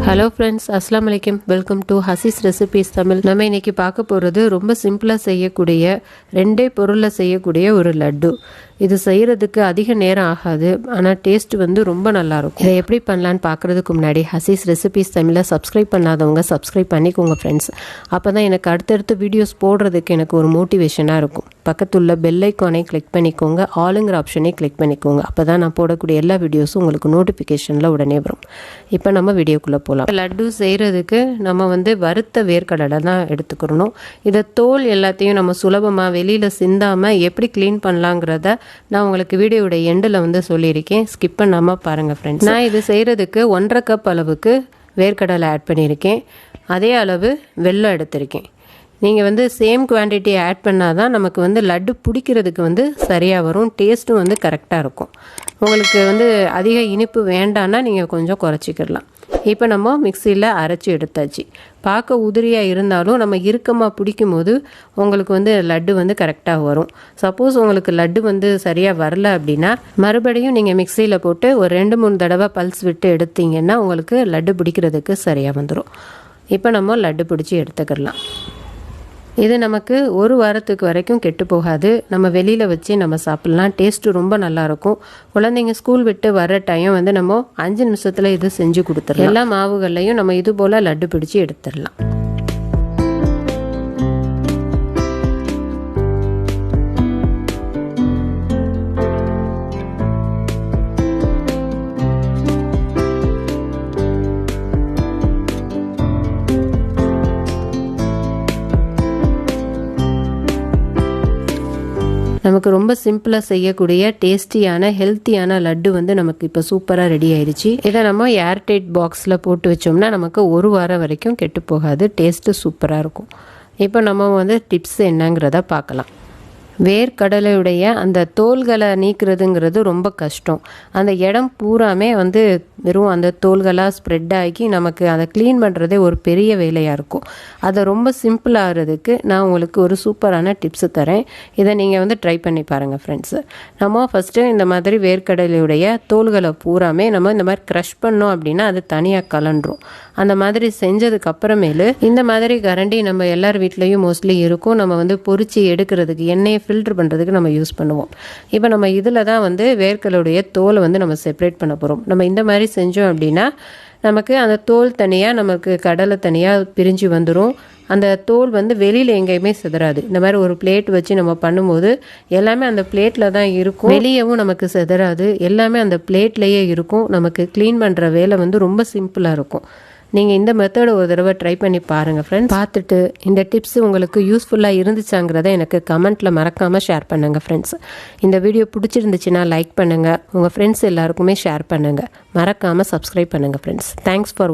Hello friends, அஸ்ஸலாமு அலைக்கும். Welcome to Hasee's recipes Tamil. நம்ம இன்னைக்கு பார்க்க போகிறது ரொம்ப சிம்பிளாக செய்யக்கூடிய 2 பொருளில் செய்யக்கூடிய ஒரு லட்டு. இது செய்கிறதுக்கு அதிக நேரம் ஆகாது, ஆனால் டேஸ்ட் ரொம்ப நல்லாயிருக்கும். இதை எப்படி பண்ணலான்னு பார்க்குறதுக்கு முன்னாடி ஹசீஸ் ரெசிபீஸ் தமிழை சப்ஸ்கிரைப் பண்ணாதவங்க சப்ஸ்கிரைப் பண்ணிக்கோங்க ஃப்ரெண்ட்ஸ். அப்போ தான் எனக்கு அடுத்தடுத்து வீடியோஸ் போடுறதுக்கு எனக்கு ஒரு மோட்டிவேஷனாக இருக்கும். பக்கத்துள்ள பெல் ஐக்கானை கிளிக் பண்ணிக்கோங்க, ஆளுங்கிற ஆப்ஷனை கிளிக் பண்ணிக்கோங்க. அப்போ தான் நான் போடக்கூடிய எல்லா வீடியோஸும் உங்களுக்கு நோட்டிஃபிகேஷனில் உடனே வரும். இப்போ நம்ம வீடியோக்குள்ளே போகலாம். லட்டு செய்கிறதுக்கு நம்ம வறுத்த வேர்க்கடலை தான் எடுத்துக்கிறணும். இதை தோல் எல்லாத்தையும் நம்ம சுலபமாக வெளியில் சிந்தாமல் எப்படி க்ளீன் பண்ணலாங்கிறத நான் உங்களுக்கு வீடியோட எண்டில் சொல்லியிருக்கேன். ஸ்கிப் பண்ணாமல் பாருங்கள் ஃப்ரெண்ட்ஸ். நான் இது செய்கிறதுக்கு 1.5 கப் அளவுக்கு வேர்க்கடலை ஆட் பண்ணியிருக்கேன். அதே அளவு வெல்லம் எடுத்திருக்கேன். நீங்கள் சேம் குவான்டிட்டி ஆட் பண்ணால் தான் நமக்கு லட்டு பிடிக்கிறதுக்கு சரியாக வரும். டேஸ்ட்டும் கரெக்டாக இருக்கும். உங்களுக்கு அதிக இனிப்பு வேண்டான்னா நீங்கள் கொஞ்சம் குறைச்சிக்கிடலாம். இப்போ நம்ம மிக்சியில் அரைச்சி எடுத்தாச்சு. பார்க்க உதிரியாக இருந்தாலும் நம்ம இறுக்கமாக பிடிக்கும் போது உங்களுக்கு லட்டு கரெக்டாக வரும். சப்போஸ் உங்களுக்கு லட்டு சரியாக வரல அப்படின்னா மறுபடியும் நீங்கள் மிக்சியில் போட்டு ஒரு 2-3 தடவை பல்ஸ் விட்டு எடுத்தீங்கன்னா உங்களுக்கு லட்டு பிடிக்கிறதுக்கு சரியாக வந்துடும். இப்போ நம்ம லட்டு பிடிச்சி எடுத்துக்கிடலாம். இது நமக்கு 1 வாரத்துக்கு வரைக்கும் கெட்டு போகாது. நம்ம வெளியில் வச்சு நம்ம சாப்பிட்லாம். டேஸ்ட்டு ரொம்ப நல்லாயிருக்கும். குழந்தைங்க ஸ்கூல் விட்டு வர டைம் நம்ம 5 நிமிஷத்தில் இது செஞ்சு கொடுத்துடலாம். எல்லா மாவுகள்லையும் நம்ம இது போல் லட்டு பிடிச்சி எடுத்துடலாம். நமக்கு ரொம்ப சிம்பிளாக செய்யக்கூடிய டேஸ்டியான ஹெல்த்தியான லட்டு நமக்கு இப்போ சூப்பராக ரெடி ஆயிடுச்சு. இதை நம்ம ஏர்டைட் பாக்ஸில் போட்டு வச்சோம்னா நமக்கு 1 வாரம் வரைக்கும் கெட்டு போகாது. டேஸ்ட்டு சூப்பராக இருக்கும். இப்போ நம்ம டிப்ஸ் என்னங்கிறத பார்க்கலாம். வேர்க்கடலையுடைய அந்த தோல்களை நீக்கிறதுங்கிறது ரொம்ப கஷ்டம். அந்த இடம் பூராமே வெறும் அந்த தோல்களாக ஸ்ப்ரெட் ஆகி நமக்கு அதை க்ளீன் பண்ணுறதே ஒரு பெரிய வேலையாக இருக்கும். அதை ரொம்ப சிம்பிளாகிறதுக்கு நான் உங்களுக்கு ஒரு சூப்பரான டிப்ஸு தரேன். இதை நீங்கள் ட்ரை பண்ணி பாருங்கள் ஃப்ரெண்ட்ஸு. நம்ம ஃபஸ்ட்டு இந்த மாதிரி வேர்க்கடலையுடைய தோல்களை பூராமே நம்ம இந்த மாதிரி க்ரஷ் பண்ணோம் அப்படின்னா அது தனியாக கலண்டுரும். அந்த மாதிரி செஞ்சதுக்கு அப்புறமேலு இந்த மாதிரி கரண்டி நம்ம எல்லார் வீட்லேயும் மோஸ்ட்லி இருக்கும். நம்ம பொரிச்சு எடுக்கிறதுக்கு எண்ணெயை ஃபில்டர் பண்ணுறதுக்கு நம்ம யூஸ் பண்ணுவோம். இப்போ நம்ம இதில் தான் வேர்க்கடலையுடைய தோலை நம்ம செப்பரேட் பண்ண போகிறோம். நம்ம இந்த மாதிரி செஞ்சோம் அப்படின்னா நமக்கு அந்த தோல் தனியாக நமக்கு கடலை தனியாக பிரிஞ்சு வந்துடும். அந்த தோல் வெளியில் எங்கேயுமே சிதறாது. இந்த மாதிரி ஒரு பிளேட் வச்சு நம்ம பண்ணும்போது எல்லாமே அந்த பிளேட்டில் தான் இருக்கும். வெளியவும் நமக்கு சிதறாது. எல்லாமே அந்த பிளேட்லேயே இருக்கும். நமக்கு க்ளீன் பண்ணுற வேலை ரொம்ப சிம்பிளாக இருக்கும். நீங்கள் இந்த மெத்தடை ஒரு தடவை ட்ரை பண்ணி பாருங்கள் ஃப்ரெண்ட்ஸ். பார்த்துட்டு இந்த டிப்ஸ் உங்களுக்கு யூஸ்ஃபுல்லாக இருந்துச்சாங்கிறத எனக்கு கமெண்ட்டில் மறக்காமல் ஷேர் பண்ணுங்கள் ஃப்ரெண்ட்ஸ். இந்த வீடியோ பிடிச்சிருந்துச்சுன்னா லைக் பண்ணுங்கள். உங்கள் ஃப்ரெண்ட்ஸ் எல்லாருக்குமே ஷேர் பண்ணுங்கள். மறக்காமல் சப்ஸ்கிரைப் பண்ணுங்கள் ஃப்ரெண்ட்ஸ். Thanks for